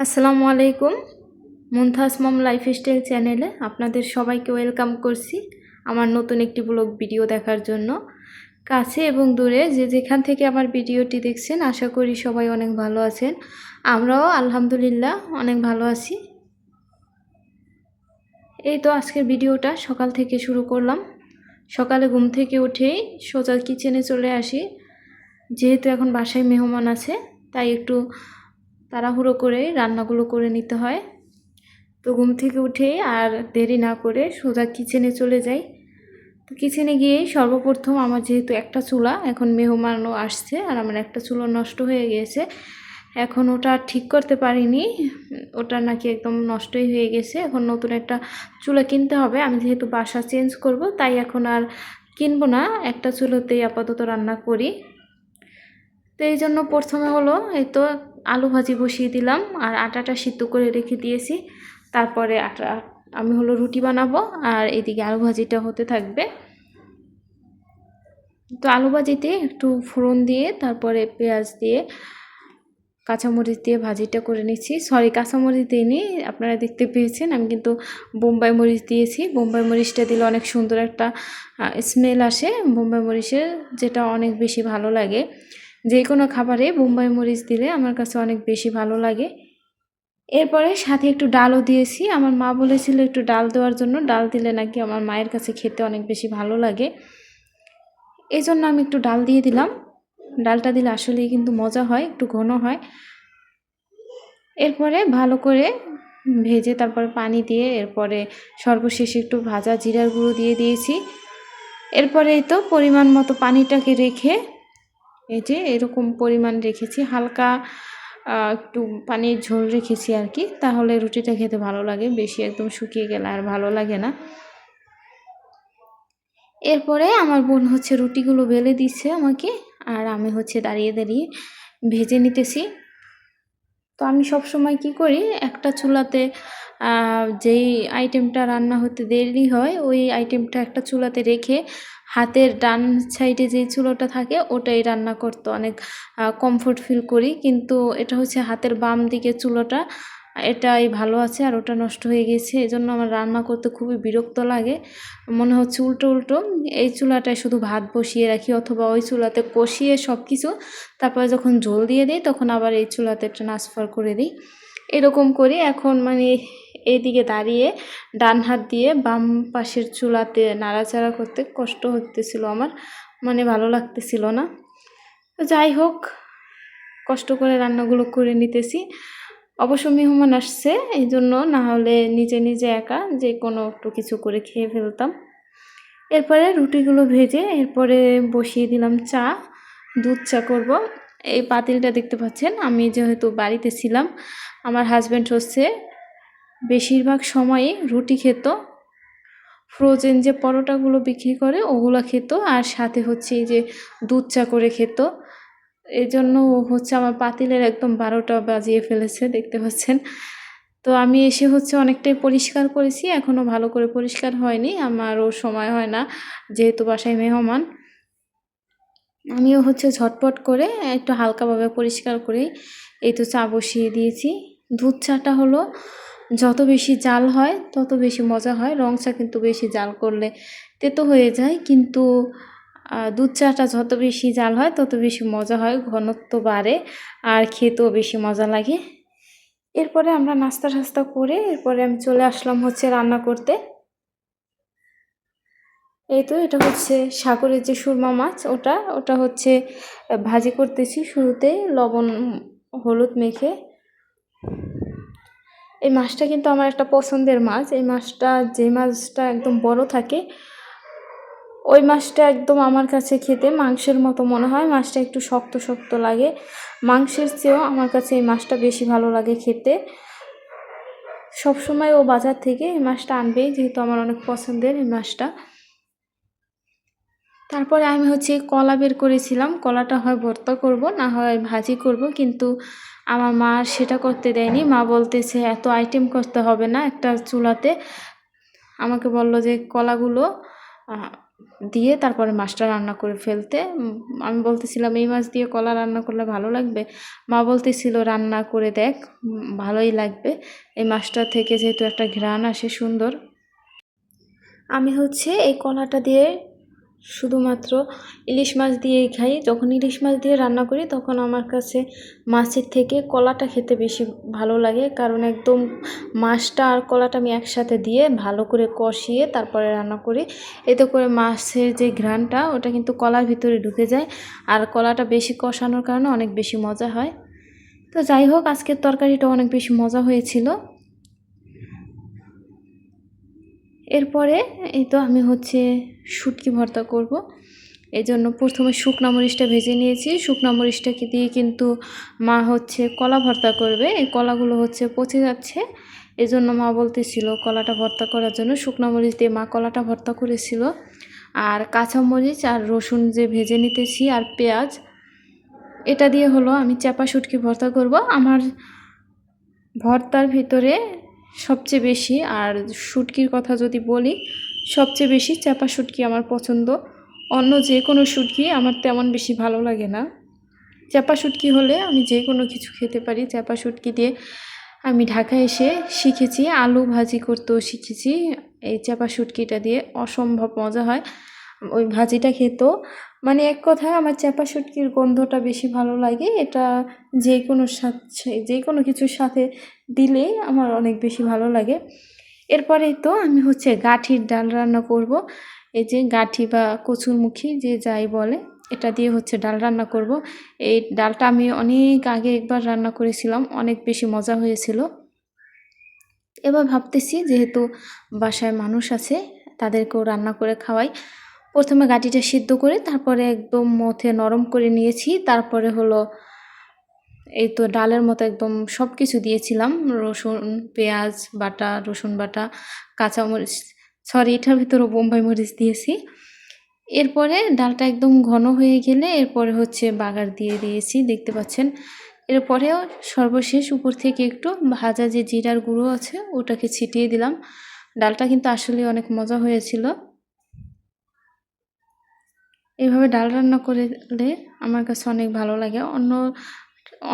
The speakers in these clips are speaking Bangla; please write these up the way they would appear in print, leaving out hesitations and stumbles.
আসসালামু আলাইকুম। মুনতাহাস মম লাইফস্টাইল চ্যানেলে আপনাদের সবাইকে ওয়েলকাম করছি আমার নতুন একটি ব্লগ ভিডিও দেখার জন্য। কাছে এবং দূরে যে যেখান থেকে আমার ভিডিওটি দেখছেন আশা করি সবাই অনেক ভালো আছেন। আমরাও আলহামদুলিল্লাহ অনেক ভালো আছি। এই তো আজকের ভিডিওটা সকাল থেকে শুরু করলাম। সকালে ঘুম থেকে উঠেই সোজা কিচেনে চলে আসি। যেহেতু এখন বাসায় মেহমান আছে তাই একটু তাড়াহুড়ো করে রান্নাগুলো করে নিতে হয়। তো ঘুম থেকে উঠে আর দেরি না করে সোজা কিচেনে চলে যাই। তো কিচেনে গিয়েই সর্বপ্রথম আমার যেহেতু একটা চুলা, এখন মেহমানও আসছে আর আমার একটা চুলা নষ্ট হয়ে গিয়েছে। এখন ওটা ঠিক করতে পারিনি, ওটা নাকি একদম নষ্টই হয়ে গেছে। এখন নতুন একটা চুলা কিনতে হবে। আমি যেহেতু বাসা চেঞ্জ করব তাই এখন আর কিনবো না, একটা চুলোতেই আপাতত রান্না করি। তো এই জন্য প্রথমে হলো এই তো আলু ভাজি বসিয়ে দিলাম আর আটাটা সিদ্ধ করে রেখে দিয়েছি। তারপরে আমি হলো রুটি বানাবো আর এদিকে আলু ভাজিটা হতে থাকবে। তো আলু ভাজিতে একটু ফোড়ন দিয়ে তারপরে পেঁয়াজ দিয়ে কাঁচামরিচ দিয়ে ভাজিটা করে নিচ্ছি। সরি, কাঁচামরিচ দিইনি, আপনারা দেখতে পেয়েছেন আমি কিন্তু বোম্বাই মরিচ দিয়েছি। বোম্বাই মরিচটা দিলে অনেক সুন্দর একটা স্মেল আসে বোম্বাই মরিচের, যেটা অনেক বেশি ভালো লাগে। যে কোনো খাবারে বোম্বাই মরিচ দিলে আমার কাছে অনেক বেশি ভালো লাগে। এরপরে সাথে একটু ডালও দিয়েছি। আমার মা বলেছিল একটু ডাল দেওয়ার জন্য, ডাল দিলে নাকি আমার মায়ের কাছে খেতে অনেক বেশি ভালো লাগে, এই জন্য আমি একটু ডাল দিয়ে দিলাম। ডালটা দিলে আসলেই কিন্তু মজা হয়, একটু ঘন হয়। এরপরে ভালো করে ভেজে তারপরে পানি দিয়ে এরপরে সর্বশেষে একটু ভাজা জিরার গুঁড়ো দিয়ে দিয়েছি। এরপরে এই তো পরিমাণ মতো পানিটাকে রেখে, এই যে এরকম পরিমাণ রেখেছি, হালকা একটু পানির ঝোল রেখেছি আর কি, তাহলে রুটিটা খেতে ভালো লাগে। বেশি একদম শুকিয়ে গেলে আর ভালো লাগে না। এরপরে আমার বোন হচ্ছে রুটিগুলো বেলে দিচ্ছে আমাকে, আর আমি হচ্ছে দাঁড়িয়ে দাঁড়িয়ে ভেজে নিতেছি। তো আমি সব সময় কি করি, একটা চুলাতে যেই আইটেমটা রান্না হতে দেরি হয় ওই আইটেমটা একটা চুলাতে রেখে হাতের ডান সাইডে যেই চুলাটা থাকে ওটাই রান্না করতে অনেক কমফোর্ট ফিল করি। কিন্তু এটা হচ্ছে হাতের বাম দিকে চুলাটা, এটাই ভালো আছে আর ওটা নষ্ট হয়ে গেছে। এজন্য আমার রান্না করতে খুবই বিরক্ত লাগে, মনে হচ্ছে উল্টো উল্টো। এই চুলাটায় শুধু ভাত বসিয়ে রাখি অথবা ওই চুলাতে কষিয়ে সব কিছু, তারপরে যখন ঝোল দিয়ে দিই তখন আবার এই চুলাতে ট্রান্সফার করে দিই, এরকম করি। এখন মানে এইদিকে দাঁড়িয়ে ডান হাত দিয়ে বাম পাশের চুলাতে নাড়াচাড়া করতে কষ্ট হতেছিল আমার, মানে ভালো লাগতেছিল না। তো যাই হোক, কষ্ট করে রান্নাগুলো করে নিতেছি। অবশ্য মেহমান আসছে এই জন্য, না হলে নিজে নিজে একা যে কোনো একটু কিছু করে খেয়ে ফেলতাম। এরপরে রুটিগুলো ভেজে এরপরে বসিয়ে দিলাম চা, দুধ চা করব। এই পাতিলটা দেখতে পাচ্ছেন, আমি যেহেতু বাড়িতে ছিলাম, আমার হাজব্যান্ড হচ্ছে বেশিরভাগ সময়ই রুটি খেত, ফ্রোজেন যে পরোটাগুলো বিক্রি করে ওগুলো খেত, আর সাথে হচ্ছে এই যে দুধ চা করে খেত। এই জন্য ও হচ্ছে আমার পাতিলের একদম 12টা বাজিয়ে ফেলেছে, দেখতে পাচ্ছেন। তো আমি এসে হচ্ছে অনেকটাই পরিষ্কার করেছি, এখনও ভালো করে পরিষ্কার হয়নি, আমারও সময় হয় না যেহেতু বাসায় মেহমান। আমিও হচ্ছে ঝটপট করে একটু হালকাভাবে পরিষ্কার করে এই তো চা বসিয়ে দিয়েছি। দুধ চাটা হলো যত বেশি জাল হয় তত বেশি মজা হয়। রং চা কিন্তু বেশি জাল করলে তেতো হয়ে যায়, কিন্তু দুধ চাটা যত বেশি জাল হয় তত বেশি মজা হয়, ঘনত্ব বাড়ে আর খেতেও বেশি মজা লাগে। এরপরে আমরা নাস্তা টাস্তা করে এরপরে আমি চলে আসলাম হচ্ছে রান্না করতে। এই তো এটা হচ্ছে সাগরের যে সুরমা মাছ, ওটা হচ্ছে ভাজি করতেছি শুরুতে লবণ হলুদ মেখে। এই মাছটা কিন্তু আমার একটা পছন্দের মাছ। এই মাছটা, যে মাছটা একদম বড় থাকে ওই মাছটা একদম আমার কাছে খেতে মাংসের মতো মনে হয়। মাছটা একটু শক্ত শক্ত লাগে, মাংসের চেয়েও আমার কাছে এই মাছটা বেশি ভালো লাগে খেতে। সবসময় ও বাজার থেকে এই মাছটা আনবেই, যেহেতু আমার অনেক পছন্দের এই মাছটা। তারপরে আমি হচ্ছে কলা বের করেছিলাম, কলাটা হয় ভর্তা করব না হয় ভাজি করব, কিন্তু আমার মা সেটা করতে দেয়নি। মা বলতেছে এত আইটেম করতে হবে না একটা চুলাতে। আমাকে বলল যে কলাগুলো দিয়ে তারপরে মাছটা রান্না করে ফেলতে। আমি বলতেছিলাম এই মাছ দিয়ে কলা রান্না করলে ভালো লাগবে। মা বলতেছিল রান্না করে দেখ, ভালোই লাগবে। এই মাছটা থেকে যেহেতু একটা ঘ্রাণ আসে সুন্দর। আমি হচ্ছে এই কলাটা দিয়ে শুধুমাত্র ইলিশ মাছ দিয়েই খাই। যখন ইলিশ মাছ দিয়ে রান্না করি তখন আমার কাছে মাছের থেকে কলাটা খেতে বেশি ভালো লাগে, কারণ একদম মাছটা আর কলাটা আমি একসাথে দিয়ে ভালো করে কষিয়ে তারপরে রান্না করি। এতে করে মাছের যে ঘ্রাণটা ওটা কিন্তু কলার ভিতরে ঢুকে যায়, আর কলাটা বেশি কষানোর কারণে অনেক বেশি মজা হয়। তো যাই হোক, আজকের তরকারিটা অনেক বেশি মজা হয়েছিল। এরপরে এই তো আমি হচ্ছে শুটকি ভর্তা করব। এই জন্য প্রথমে শুকনা মরিচটা ভেজে নিয়েছি। শুকনা মরিচটাকে দিয়ে কিন্তু মা হচ্ছে কলা ভর্তা করবে। এই কলাগুলো হচ্ছে পচে যাচ্ছে, এই জন্য মা বলতেছিল কলাটা ভর্তা করার জন্য। শুকনা মরিচ দিয়ে মা কলাটা ভর্তা করেছিল। আর কাঁচামরিচ আর রসুন যে ভেজে নিতেছি আর পেঁয়াজ, এটা দিয়ে হলো আমি চাপা শুটকি ভর্তা করব। আমার ভর্তার ভিতরে সবচেয়ে বেশি, আর শুটকির কথা যদি বলি, সবচেয়ে বেশি চাপা শুটকি আমার পছন্দ। অন্য যে কোনো শুটকি আমার তেমন বেশি ভালো লাগে না। চাপা শুটকি হলে আমি যে কোনো কিছু খেতে পারি। চাপা শুটকি দিয়ে আমি ঢাকায় এসে শিখেছি, আলু ভাজি করতেও শিখেছি। এই চাপা শুটকিটা দিয়ে অসম্ভব মজা হয় ওই ভাজিটা খেতেও। মানে এক কথায় আমার চাপা শুটকির গন্ধটা বেশি ভালো লাগে। এটা যে কোনো যে কোনো কিছুর সাথে দিলে আমার অনেক বেশি ভালো লাগে। এরপরেই তো আমি হচ্ছে গাঠির ডাল রান্না করব। এই যে গাঠি বা কচুরমুখী যে যাই বলে, এটা দিয়ে হচ্ছে ডাল রান্না করব। এই ডালটা আমি অনেক আগে একবার রান্না করেছিলাম, অনেক বেশি মজা হয়েছিল। এবার ভাবতেছি যেহেতু বাসায় মানুষ আছে তাদেরকেও রান্না করে খাওয়াই। প্রথমে গাটিটা সিদ্ধ করে তারপরে একদম মথে নরম করে নিয়েছি। তারপরে হলো এই তো ডালের মতো একদম সব কিছু দিয়েছিলাম, রসুন পেঁয়াজ বাটা, রসুন বাটা, কাঁচামরিচ, সরি এটার ভিতরে বোম্বাই মরিচ দিয়েছি। এরপরে ডালটা একদম ঘন হয়ে গেলে এরপরে হচ্ছে বাগার দিয়ে দিয়েছি, দেখতে পাচ্ছেন। এরপরেও সর্বশেষ উপর থেকে একটু ভাজা যে জিরার গুঁড়ো আছে ওটাকে ছিটিয়ে দিলাম। ডালটা কিন্তু আসলে অনেক মজা হয়েছিল। এভাবে ডাল রান্না করলে আমার কাছে অনেক ভালো লাগে। অন্য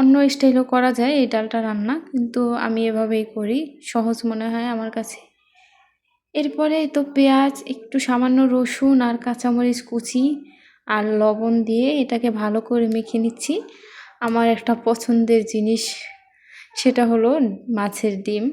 অন্য স্টাইলও করা যায় এই ডালটা রান্না, কিন্তু আমি এভাবেই করি, সহজ মনে হয় আমার কাছে। এরপরে তো পেঁয়াজ, একটু সামান্য রসুন আর কাঁচামরিচ কুচি আর লবণ দিয়ে এটাকে ভালো করে মেখে নিচ্ছি। আমার একটা পছন্দের জিনিস, সেটা হলো মাছের ডিম।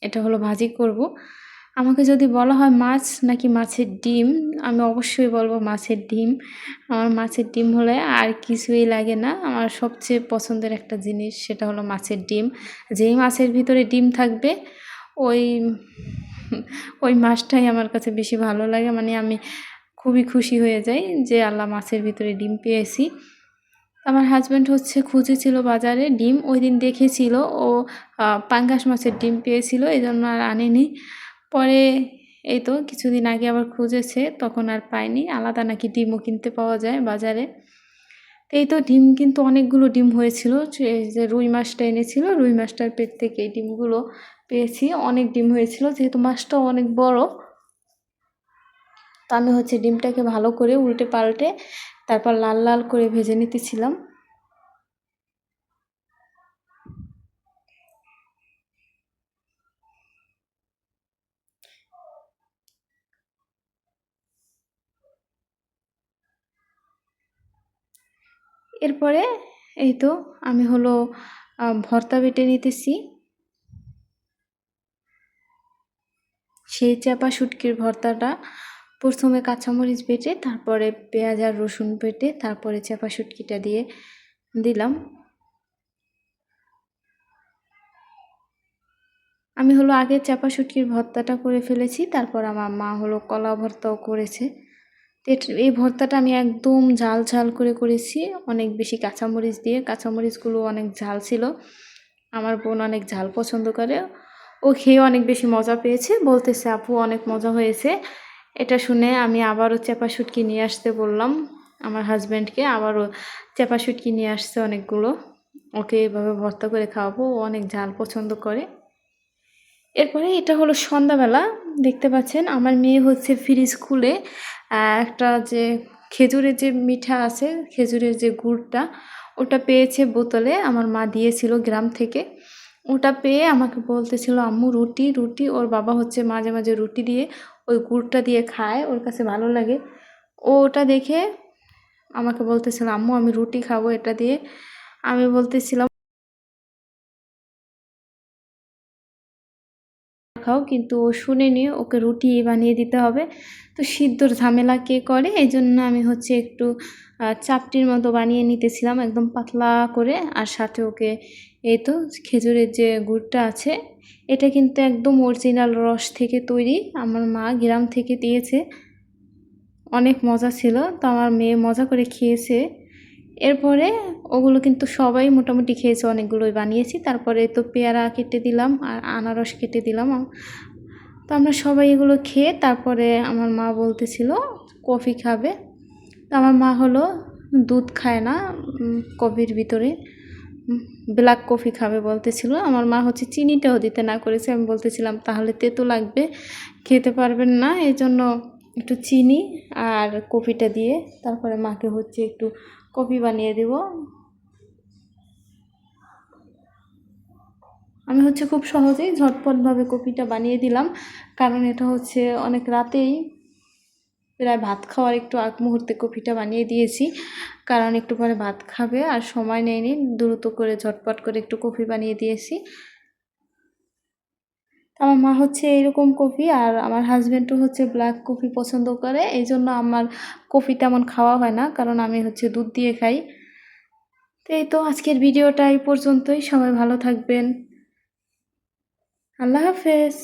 এটা হলো ভাজি করব। আমাকে যদি বলা হয় মাছ নাকি মাছের ডিম, আমি অবশ্যই বলবো মাছের ডিম। আমার মাছের ডিম হলে আর কিছুই লাগে না। আমার সবচেয়ে পছন্দের একটা জিনিস সেটা হলো মাছের ডিম। যেই মাছের ভিতরে ডিম থাকবে ওই ওই মাছটাই আমার কাছে বেশি ভালো লাগে। মানে আমি খুবই খুশি হয়ে যাই যে আল্লাহ মাছের ভিতরে ডিম পেয়েছি। আমার হাজব্যান্ড হচ্ছে খুঁজেছিল বাজারে ডিম, ওই দিন দেখেছিল ও পাঙ্গাস মাছের ডিম পেয়েছিল, এই জন্য আর আনেনি। পরে এই তো কিছুদিন আগে আবার খুঁজেছে, তখন আর পায়নি। আলাদা নাকি ডিমও কিনতে পাওয়া যায় বাজারে। তো এই তো ডিম কিন্তু অনেকগুলো ডিম হয়েছিল। যে রুই মাছটা এনেছিল, রুই মাছটার পেট থেকে এই ডিমগুলো পেয়েছি। অনেক ডিম হয়েছিল যেহেতু মাছটাও অনেক বড়। তো আমি হচ্ছে ডিমটাকে ভালো করে উল্টে পাল্টে তারপর লাল লাল করে ভেজে নিতেছিলাম। এরপরে এই তো আমি হলো ভর্তা বেটে নিতেছি। সেই চাপা শুটকির ভর্তাটা প্রথমে কাঁচামরিচ বেটে, তারপরে পেঁয়াজ আর রসুন বেটে, তারপরে চাপা শুটকিটা দিয়ে দিলাম। আমি হলো আগে চাপা শুটকির ভর্তাটা করে ফেলেছি, তারপর আমার মা হলো কলা ভর্তাও করেছে। এই ভর্তাটা আমি একদম ঝাল ঝাল করে করেছি, অনেক বেশি কাঁচামরিচ দিয়ে। কাঁচামরিচগুলো অনেক ঝাল ছিল। আমার বোন অনেক ঝাল পছন্দ করে, ও খেয়ে অনেক বেশি মজা পেয়েছে, বলতেছে আপু অনেক মজা হয়েছে। এটা শুনে আমি আবারও চাপা শুটকি নিয়ে আসতে বললাম আমার হাজব্যান্ডকে। আবারও চাপা শুটকি নিয়ে আসছে অনেকগুলো, ওকে এভাবে ভর্তা করে খাওয়াবো, ও অনেক ঝাল পছন্দ করে। এরপরে এটা হলো সন্ধ্যাবেলা, দেখতে পাচ্ছেন আমার মেয়ে হচ্ছে ফ্রিজ খুলে একটা যে খেজুরের যে মিঠা আছে, খেজুরের যে গুড়টা ওটা পেয়েছে বোতলে, আমার মা দিয়েছিল গ্রাম থেকে। ওটা পেয়ে আমাকে বলতেছিল, আম্মু রুটি রুটি। ওর বাবা হচ্ছে মাঝে মাঝে রুটি দিয়ে ওই গুড়টা দিয়ে খায়, ওর কাছে ভালো লাগে। ও ওটা দেখে আমাকে বলতেছিল, আম্মু আমি রুটি খাবো এটা দিয়ে। আমি বলতেছিলাম খাও, কিন্তু ও শুনেনি, ওকে রুটি বানিয়ে দিতে হবে। তো সিদ্ধর ঝামেলা কে করে, এই জন্য আমি হচ্ছে একটু চাপটির মতো বানিয়ে নিতেছিলাম একদম পাতলা করে। আর সাথে ওকে এই তো খেজুরের যে গুড়টা আছে এটা কিন্তু একদম অরিজিনাল রস থেকে তৈরি, আমার মা গ্রাম থেকে দিয়েছে। অনেক মজা ছিল, তো আমার মেয়ে মজা করে খেয়েছে। এরপরে ওগুলো কিন্তু সবাই মোটামুটি খেয়েছে, অনেকগুলোই বানিয়েছি। তারপরে তো পেয়ারা কেটে দিলাম আর আনারস কেটে দিলাম। তো আমরা সবাই এগুলো খেয়ে তারপরে আমার মা বলতেছিল কফি খাবে। তো আমার মা হলো দুধ খায় না কফির ভিতরে, ব্ল্যাক কফি খাবে বলতেছিল। আমার মা হচ্ছে চিনিটাও দিতে না করেছে। আমি বলতেছিলাম তাহলে তেতো লাগবে, খেতে পারবেন না, এই জন্য একটু চিনি আর কফিটা দিয়ে তারপরে মাকে হচ্ছে একটু কফি বানিয়ে দেব। আমি হচ্ছে খুব সহজেই ঝটপটভাবে কফিটা বানিয়ে দিলাম, কারণ এটা হচ্ছে অনেক রাতেই, প্রায় ভাত খাওয়ার একটু আগ মুহূর্তে কফিটা বানিয়ে দিয়েছি, কারণ একটু পরে ভাত খাবে আর সময় নেয়নি, দ্রুত করে ঝটপট করে একটু কফি বানিয়ে দিয়েছি। আমার মা হচ্ছে এইরকম কফি আর আমার হাজব্যান্ডও হচ্ছে ব্ল্যাক কফি পছন্দ করে, এই জন্য আমার কফি তেমন খাওয়া হয় না, কারণ আমি হচ্ছে দুধ দিয়ে খাই। তো এই তো আজকের ভিডিওটা এই পর্যন্তই। সবাই ভালো থাকবেন। আল্লাহ হাফেজ।